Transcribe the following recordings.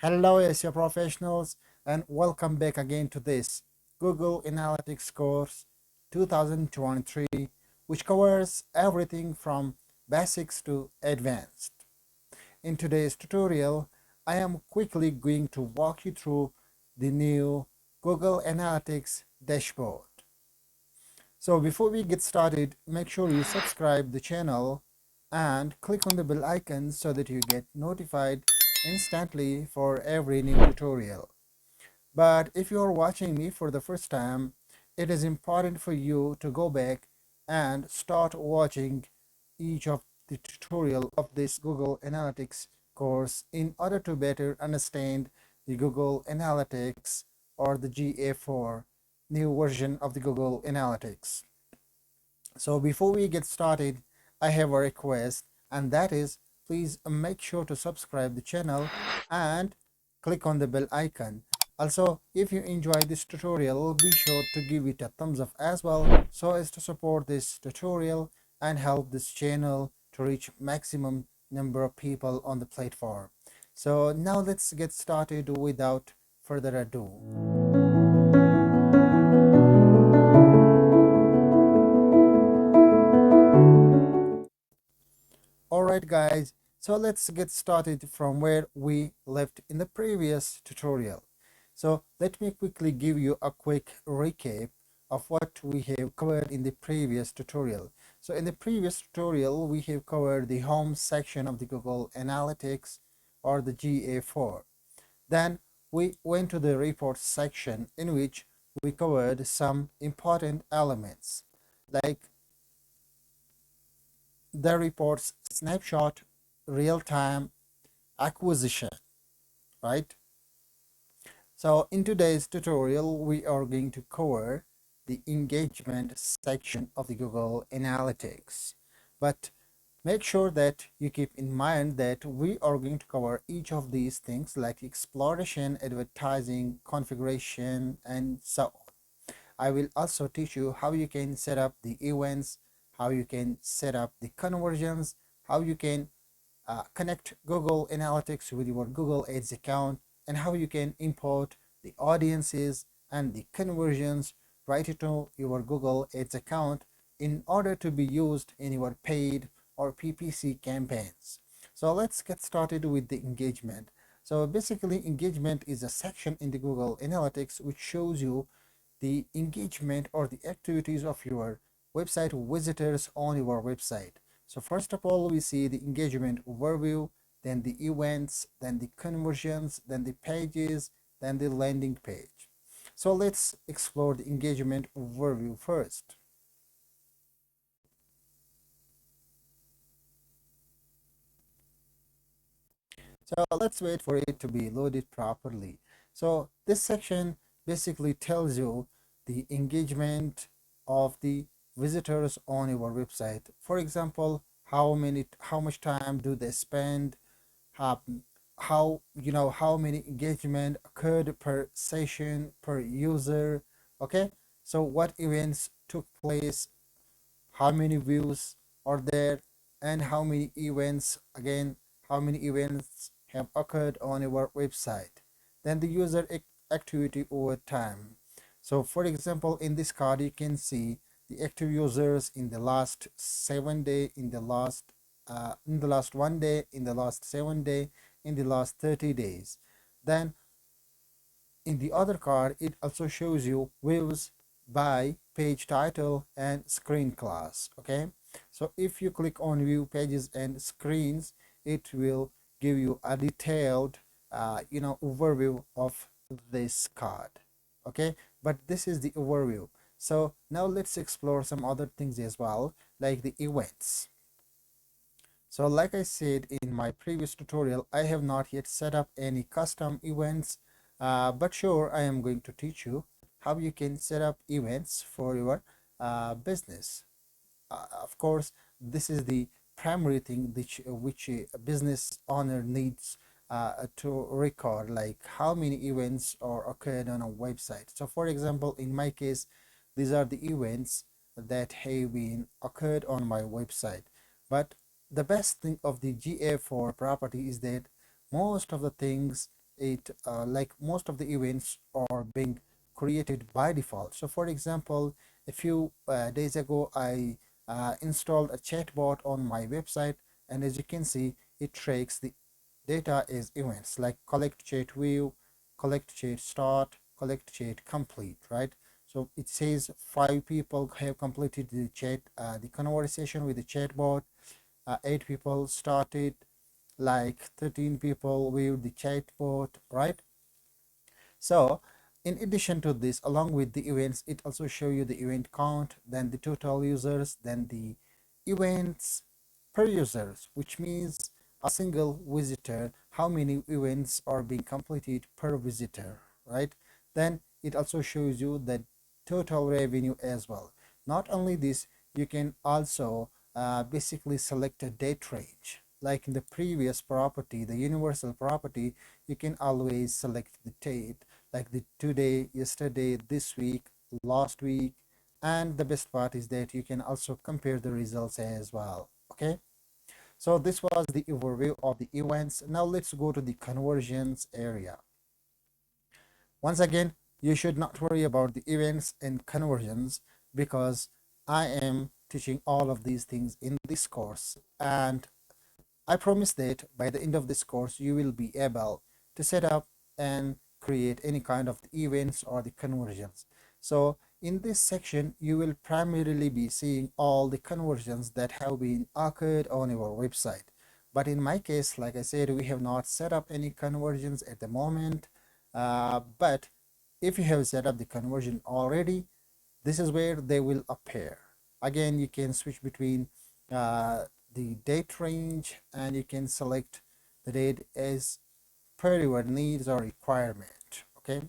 Hello, SEO professionals, and welcome back again to this Google Analytics course 2023, which covers everything from basics to advanced. In today's tutorial, I am quickly going to walk you through the new Google Analytics dashboard. So before we get started, make sure you subscribe the channel and click on the bell icon so that you get notified instantly for every new tutorial. But if you are watching me for the first time, it is important for you to go back and start watching each of the tutorial of this Google Analytics course in order to better understand the Google Analytics or the GA4 new version of the Google Analytics. So before we get started, I have a request, and that is please make sure to subscribe the channel and click on the bell icon. Also, if you enjoy this tutorial, be sure to give it a thumbs up as well so as to support this tutorial and help this channel to reach maximum number of people on the platform. So now let's get started without further ado. Alright guys, so let's get started from where we left in the previous tutorial. So let me quickly give you a quick recap of what we have covered in the previous tutorial. So in the previous tutorial, we have covered the home section of the Google Analytics or the GA4. Then we went to the reports section in which we covered some important elements like the reports snapshot, real-time acquisition, right? So in today's tutorial, we are going to cover the engagement section of the Google Analytics. But make sure that you keep in mind that we are going to cover each of these things like exploration, advertising, configuration, and so on. I will also teach you how you can set up the events, how you can set up the conversions, how you can connect Google Analytics with your Google Ads account, and how you can import the audiences and the conversions right into your Google Ads account in order to be used in your paid or PPC campaigns. So let's get started with the engagement. So basically, engagement is a section in the Google Analytics which shows you the engagement or the activities of your website visitors on your website. So first of all, we see the engagement overview, then the events, then the conversions, then the pages, then the landing page. So let's explore the engagement overview first. So let's wait for it to be loaded properly. So this section basically tells you the engagement of the visitors on your website. For example, how much time do they spend, how many engagement occurred per session per user. Okay, so what events took place, how many views are there, and how many events, again, how many events have occurred on your website. Then the user activity over time. So for example, in this card you can see the active users in the last 7 day, in the last 1 day, in the last 7 day, in the last 30 days. Then in the other card, it also shows you views by page title and screen class. Okay, so if you click on view pages and screens, it will give you a detailed overview of this card. Okay, but this is the overview. So now let's explore some other things as well, like the events. So like I said in my previous tutorial, I have not yet set up any custom events, but sure, I am going to teach you how you can set up events for your business. Of course, this is the primary thing which a business owner needs to record, like how many events are occurred on a website. So for example, in my case, these are the events that have been occurred on my website. But the best thing of the GA4 property is that most of the things it like most of the events are being created by default. So for example, a few days ago I installed a chatbot on my website, and as you can see, it tracks the data as events like collect chat view, collect chat start, collect chat complete, right? So it says 5 people have completed the chat, the conversation with the chatbot. 8 people started, like 13 people viewed the chatbot, right? So in addition to this, along with the events, it also show you the event count, then the total users, then the events per users, which means a single visitor, how many events are being completed per visitor, right? Then it also shows you the total revenue as well. Not only this, you can also basically select a date range. Like in the previous property, the universal property, you can always select the date, like the today, yesterday, this week, last week. And the best part is that you can also compare the results as well. Okay, so this was the overview of the events. Now let's go to the conversions area. Once again, you should not worry about the events and conversions, because I am teaching all of these things in this course, and I promise that by the end of this course, you will be able to set up and create any kind of events or the conversions. So in this section, you will primarily be seeing all the conversions that have been occurred on your website. But in my case, like I said, we have not set up any conversions at the moment. But if you have set up the conversion already, this is where they will appear. Again, you can switch between uh, the date range, and you can select the date as per your needs or requirement. Okay,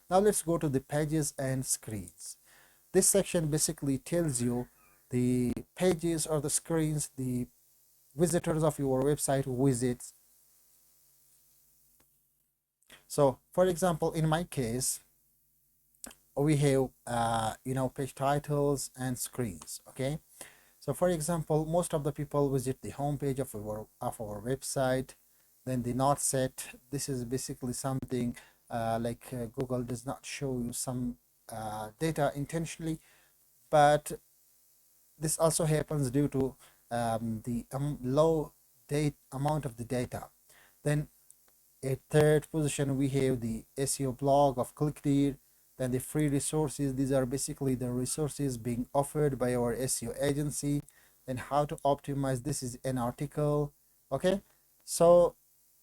now let's go to the pages and screens. This section basically tells you the pages or the screens the visitors of your website visits. So for example, in my case, we have page titles and screens. Okay, so for example, most of the people visit the homepage of our website, then the not set. This is basically something Google does not show you some data intentionally, but this also happens due to the low date amount of the data. Then at third position, we have the SEO blog of ClickDeer. Then the free resources. These are basically the resources being offered by our SEO agency. Then how to optimize. This is an article. Okay. So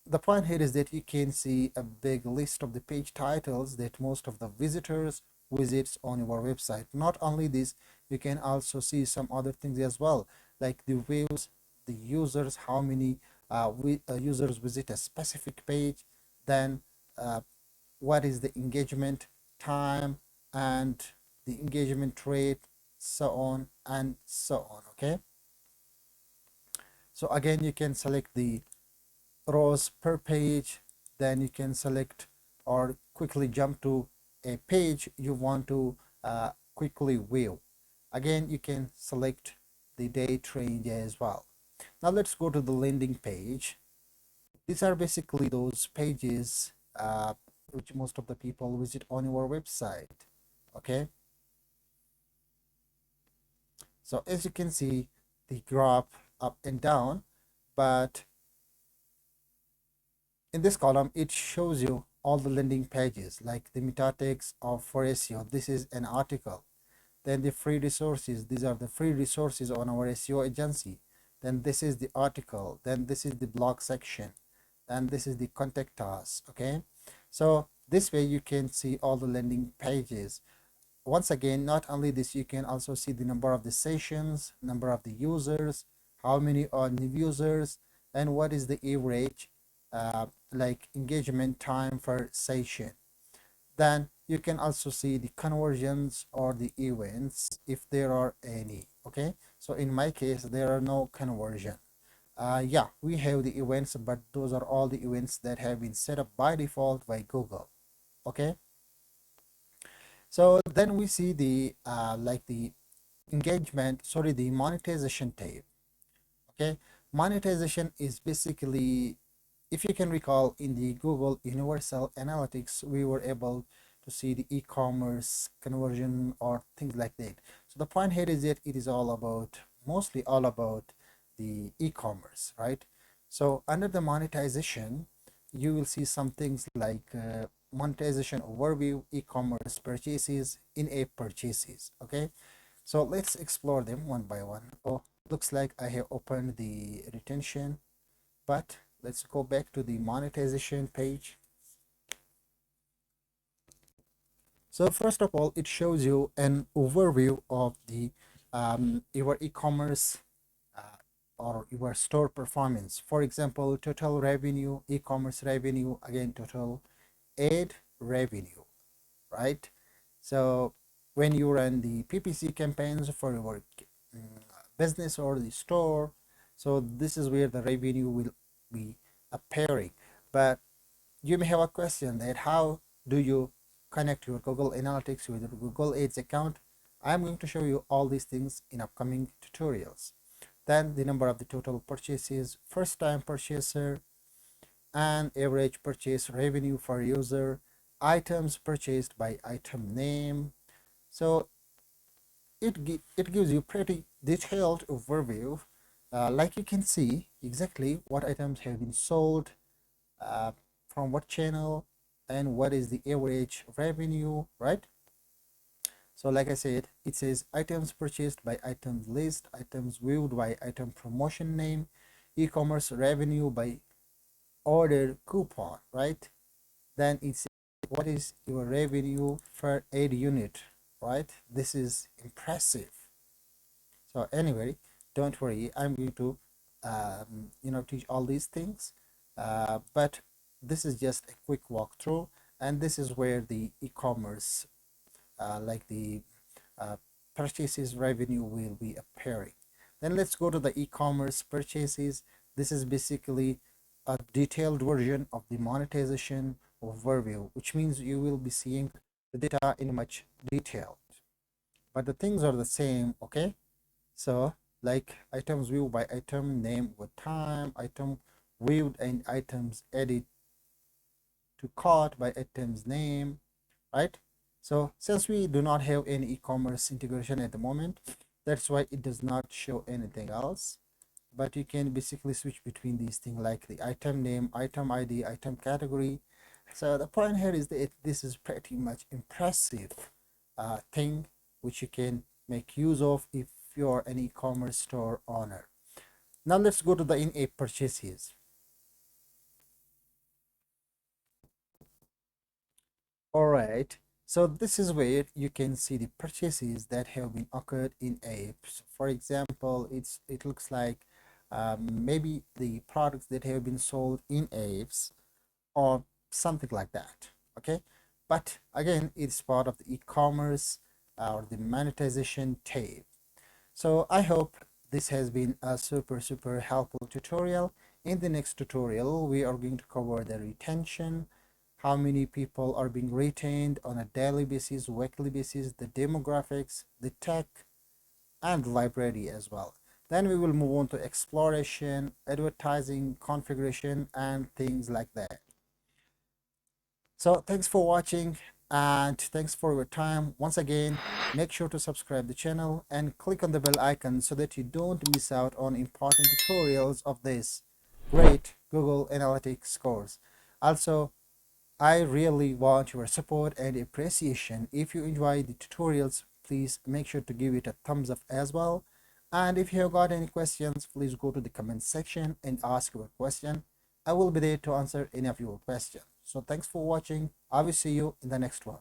the point here is that you can see a big list of the page titles that most of the visitors visits on your website. Not only this, you can also see some other things as well, like the views, the users, how many users visit a specific page, then what is the engagement time and the engagement rate, so on and so on. Okay, so again, you can select the rows per page, then you can select or quickly jump to a page you want to quickly view. Again, you can select the date range as well. Now let's go to the landing page. These are basically those pages which most of the people visit on your website. Okay, so as you can see, the graph up and down, but in this column it shows you all the landing pages, like the meta tags of for SEO. This is an article. Then the free resources, these are the free resources on our SEO agency. Then this is the article, then this is the blog section, and this is the contact us. Okay, so this way you can see all the landing pages. Once again, not only this, you can also see the number of the sessions, number of the users, how many are new users, and what is the average engagement time per session. Then you can also see the conversions or the events if there are any. Okay, so in my case there are no conversion. Yeah, we have the events, but those are all the events that have been set up by default by Google. Okay, so then we see the the engagement, sorry, the monetization tab. Okay, monetization is basically if you can recall, in the Google Universal Analytics, we were able to see the e-commerce conversion or things like that. So the point here is that it is all about, mostly all about the e-commerce, right? So under the monetization, you will see some things like monetization overview, e-commerce purchases, in-app purchases. Okay, so let's explore them one by one. Oh, looks like I have opened the retention, but let's go back to the monetization page. So first of all, it shows you an overview of the your e-commerce or your store performance. For example, total revenue, e-commerce revenue, again total ad revenue, right? So when you run the PPC campaigns for your business or the store, so this is where the revenue will be appearing. But you may have a question that how do you connect your Google Analytics with your Google Ads account? I'm going to show you all these things in upcoming tutorials. Then the number of the total purchases, first time purchaser, and average purchase revenue for user, items purchased by item name. So it gives you pretty detailed overview, like you can see exactly what items have been sold, uh, from what channel, and what is the average revenue, right? So like I said, it says items purchased by items list, items viewed by item promotion name, e-commerce revenue by order coupon, right? Then it says what is your revenue per aid unit, right? This is impressive. So anyway, don't worry, I'm going to teach all these things, but this is just a quick walkthrough, and this is where the e-commerce, like the uh, purchases revenue, will be appearing. Then let's go to the e-commerce purchases. This is basically a detailed version of the monetization overview, which means you will be seeing the data in much detail, but the things are the same. Okay, so like items viewed by item name with time, item viewed and items added to cart by items name, right? So since we do not have any e-commerce integration at the moment, that's why it does not show anything else. But you can basically switch between these things like the item name, item ID, item category. So the point here is that this is pretty much impressive thing which you can make use of if you're an e-commerce store owner. Now let's go to the in-app purchases. All right. So this is where you can see the purchases that have been occurred in apps. For example, it looks like maybe the products that have been sold in apps or something like that. Okay, but again, it's part of the e-commerce or the monetization tab. So I hope this has been a super helpful tutorial. In the next tutorial, we are going to cover the retention, how many people are being retained on a daily basis, weekly basis, the demographics, the tech, and library as well. Then we will move on to exploration, advertising, configuration, and things like that. So thanks for watching and thanks for your time. Once again, make sure to subscribe the channel and click on the bell icon so that you don't miss out on important tutorials of this great Google Analytics course. Also, I really want your support and appreciation. If you enjoy the tutorials, please make sure to give it a thumbs up as well. And if you have got any questions, please go to the comment section and ask your question. I will be there to answer any of your questions. So thanks for watching. I will see you in the next one.